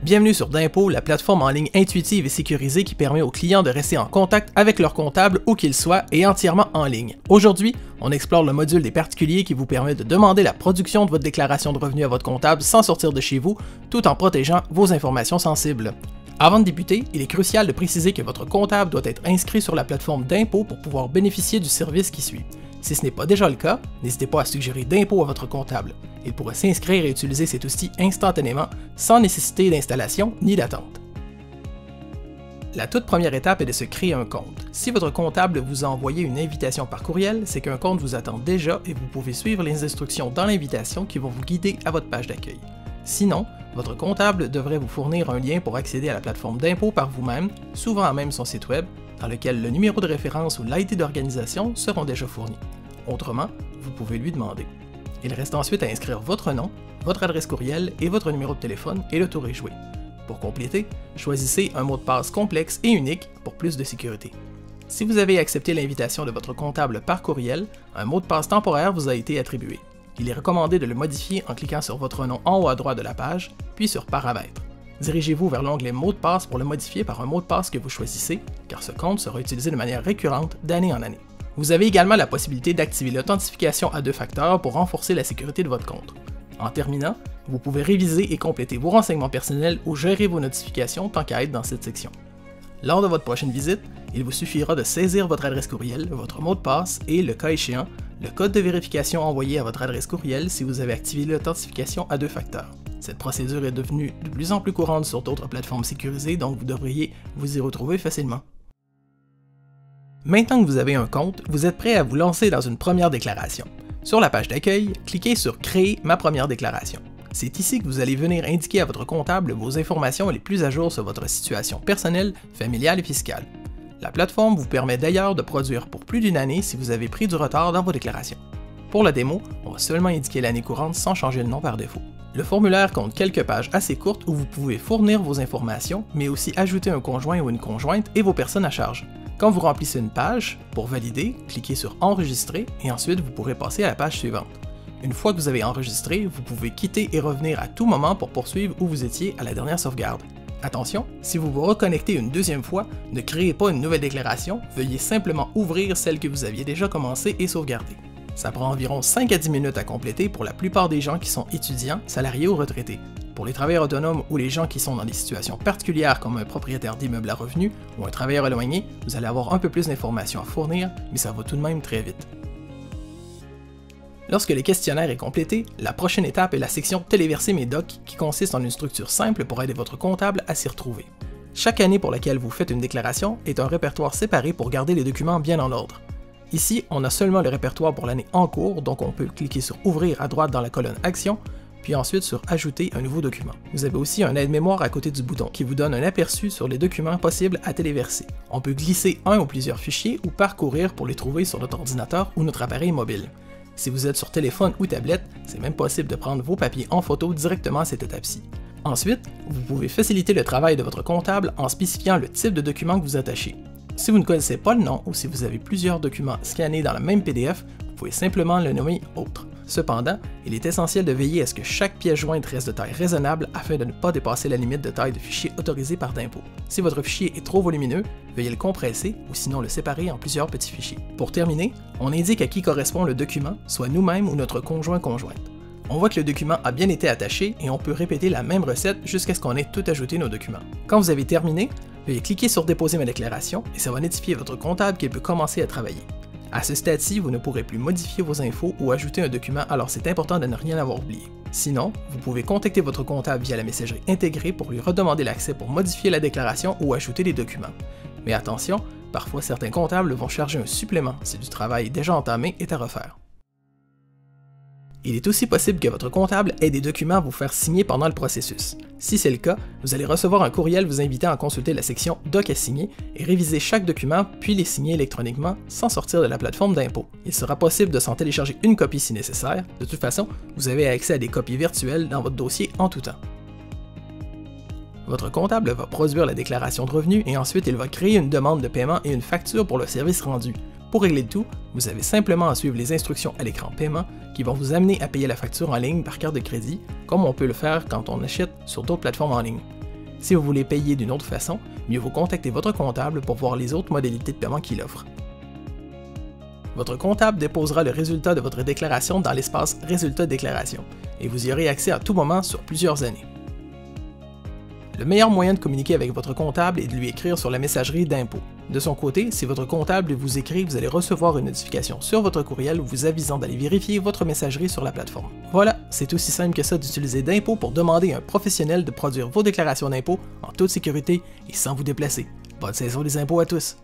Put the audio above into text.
Bienvenue sur D'impôt, la plateforme en ligne intuitive et sécurisée qui permet aux clients de rester en contact avec leur comptable où qu'il soit et entièrement en ligne. Aujourd'hui, on explore le module des particuliers qui vous permet de demander la production de votre déclaration de revenus à votre comptable sans sortir de chez vous, tout en protégeant vos informations sensibles. Avant de débuter, il est crucial de préciser que votre comptable doit être inscrit sur la plateforme D'impôt pour pouvoir bénéficier du service qui suit. Si ce n'est pas déjà le cas, n'hésitez pas à suggérer D'impôt à votre comptable. Il pourra s'inscrire et utiliser cet outil instantanément, sans nécessité d'installation ni d'attente. La toute première étape est de se créer un compte. Si votre comptable vous a envoyé une invitation par courriel, c'est qu'un compte vous attend déjà et vous pouvez suivre les instructions dans l'invitation qui vont vous guider à votre page d'accueil. Sinon, votre comptable devrait vous fournir un lien pour accéder à la plateforme D'impôt par vous-même, souvent à même son site web, dans lequel le numéro de référence ou l'ID d'organisation seront déjà fournis. Autrement, vous pouvez lui demander. Il reste ensuite à inscrire votre nom, votre adresse courriel et votre numéro de téléphone et le tour est joué. Pour compléter, choisissez un mot de passe complexe et unique pour plus de sécurité. Si vous avez accepté l'invitation de votre comptable par courriel, un mot de passe temporaire vous a été attribué. Il est recommandé de le modifier en cliquant sur votre nom en haut à droite de la page, puis sur Paramètres. Dirigez-vous vers l'onglet Mots de passe pour le modifier par un mot de passe que vous choisissez, car ce compte sera utilisé de manière récurrente d'année en année. Vous avez également la possibilité d'activer l'authentification à 2 facteurs pour renforcer la sécurité de votre compte. En terminant, vous pouvez réviser et compléter vos renseignements personnels ou gérer vos notifications tant qu'à être dans cette section. Lors de votre prochaine visite, il vous suffira de saisir votre adresse courriel, votre mot de passe et, le cas échéant, le code de vérification envoyé à votre adresse courriel si vous avez activé l'authentification à 2 facteurs. Cette procédure est devenue de plus en plus courante sur d'autres plateformes sécurisées, donc vous devriez vous y retrouver facilement. Maintenant que vous avez un compte, vous êtes prêt à vous lancer dans une première déclaration. Sur la page d'accueil, cliquez sur « Créer ma première déclaration ». C'est ici que vous allez venir indiquer à votre comptable vos informations les plus à jour sur votre situation personnelle, familiale et fiscale. La plateforme vous permet d'ailleurs de produire pour plus d'une année si vous avez pris du retard dans vos déclarations. Pour la démo, on va seulement indiquer l'année courante sans changer le nom par défaut. Le formulaire compte quelques pages assez courtes où vous pouvez fournir vos informations, mais aussi ajouter un conjoint ou une conjointe et vos personnes à charge. Quand vous remplissez une page, pour valider, cliquez sur « Enregistrer » et ensuite vous pourrez passer à la page suivante. Une fois que vous avez enregistré, vous pouvez quitter et revenir à tout moment pour poursuivre où vous étiez à la dernière sauvegarde. Attention, si vous vous reconnectez une deuxième fois, ne créez pas une nouvelle déclaration, veuillez simplement ouvrir celle que vous aviez déjà commencée et sauvegardée. Ça prend environ 5 à 10 minutes à compléter pour la plupart des gens qui sont étudiants, salariés ou retraités. Pour les travailleurs autonomes ou les gens qui sont dans des situations particulières comme un propriétaire d'immeuble à revenus ou un travailleur éloigné, vous allez avoir un peu plus d'informations à fournir, mais ça va tout de même très vite. Lorsque le questionnaire est complété, la prochaine étape est la section « Téléverser mes docs » qui consiste en une structure simple pour aider votre comptable à s'y retrouver. Chaque année pour laquelle vous faites une déclaration est un répertoire séparé pour garder les documents bien en ordre. Ici, on a seulement le répertoire pour l'année en cours, donc on peut cliquer sur « Ouvrir » à droite dans la colonne « Action », puis ensuite sur « Ajouter un nouveau document ». Vous avez aussi un aide-mémoire à côté du bouton qui vous donne un aperçu sur les documents possibles à téléverser. On peut glisser un ou plusieurs fichiers ou parcourir pour les trouver sur notre ordinateur ou notre appareil mobile. Si vous êtes sur téléphone ou tablette, c'est même possible de prendre vos papiers en photo directement à cette étape-ci. Ensuite, vous pouvez faciliter le travail de votre comptable en spécifiant le type de document que vous attachez. Si vous ne connaissez pas le nom ou si vous avez plusieurs documents scannés dans le même PDF, vous pouvez simplement le nommer « Autre ». Cependant, il est essentiel de veiller à ce que chaque pièce jointe reste de taille raisonnable afin de ne pas dépasser la limite de taille de fichier autorisée par D'impôt. Si votre fichier est trop volumineux, veuillez le compresser ou sinon le séparer en plusieurs petits fichiers. Pour terminer, on indique à qui correspond le document, soit nous-mêmes ou notre conjoint-conjointe. On voit que le document a bien été attaché et on peut répéter la même recette jusqu'à ce qu'on ait tout ajouté nos documents. Quand vous avez terminé, veuillez cliquer sur « Déposer ma déclaration » et ça va notifier votre comptable qu'il peut commencer à travailler. À ce stade-ci, vous ne pourrez plus modifier vos infos ou ajouter un document, alors c'est important de ne rien avoir oublié. Sinon, vous pouvez contacter votre comptable via la messagerie intégrée pour lui redemander l'accès pour modifier la déclaration ou ajouter des documents. Mais attention, parfois certains comptables vont charger un supplément si du travail déjà entamé est à refaire. Il est aussi possible que votre comptable ait des documents à vous faire signer pendant le processus. Si c'est le cas, vous allez recevoir un courriel vous invitant à consulter la section « Doc à signer » et réviser chaque document puis les signer électroniquement sans sortir de la plateforme D'impôt. Il sera possible de s'en télécharger une copie si nécessaire. De toute façon, vous avez accès à des copies virtuelles dans votre dossier en tout temps. Votre comptable va produire la déclaration de revenus et ensuite il va créer une demande de paiement et une facture pour le service rendu. Pour régler le tout, vous avez simplement à suivre les instructions à l'écran paiement qui vont vous amener à payer la facture en ligne par carte de crédit, comme on peut le faire quand on achète sur d'autres plateformes en ligne. Si vous voulez payer d'une autre façon, mieux vaut contacter votre comptable pour voir les autres modalités de paiement qu'il offre. Votre comptable déposera le résultat de votre déclaration dans l'espace « Résultat de déclaration » et vous y aurez accès à tout moment sur plusieurs années. Le meilleur moyen de communiquer avec votre comptable est de lui écrire sur la messagerie d'impôt. De son côté, si votre comptable vous écrit, vous allez recevoir une notification sur votre courriel vous avisant d'aller vérifier votre messagerie sur la plateforme. Voilà, c'est aussi simple que ça d'utiliser d'impôt pour demander à un professionnel de produire vos déclarations d'impôt en toute sécurité et sans vous déplacer. Bonne saison des impôts à tous!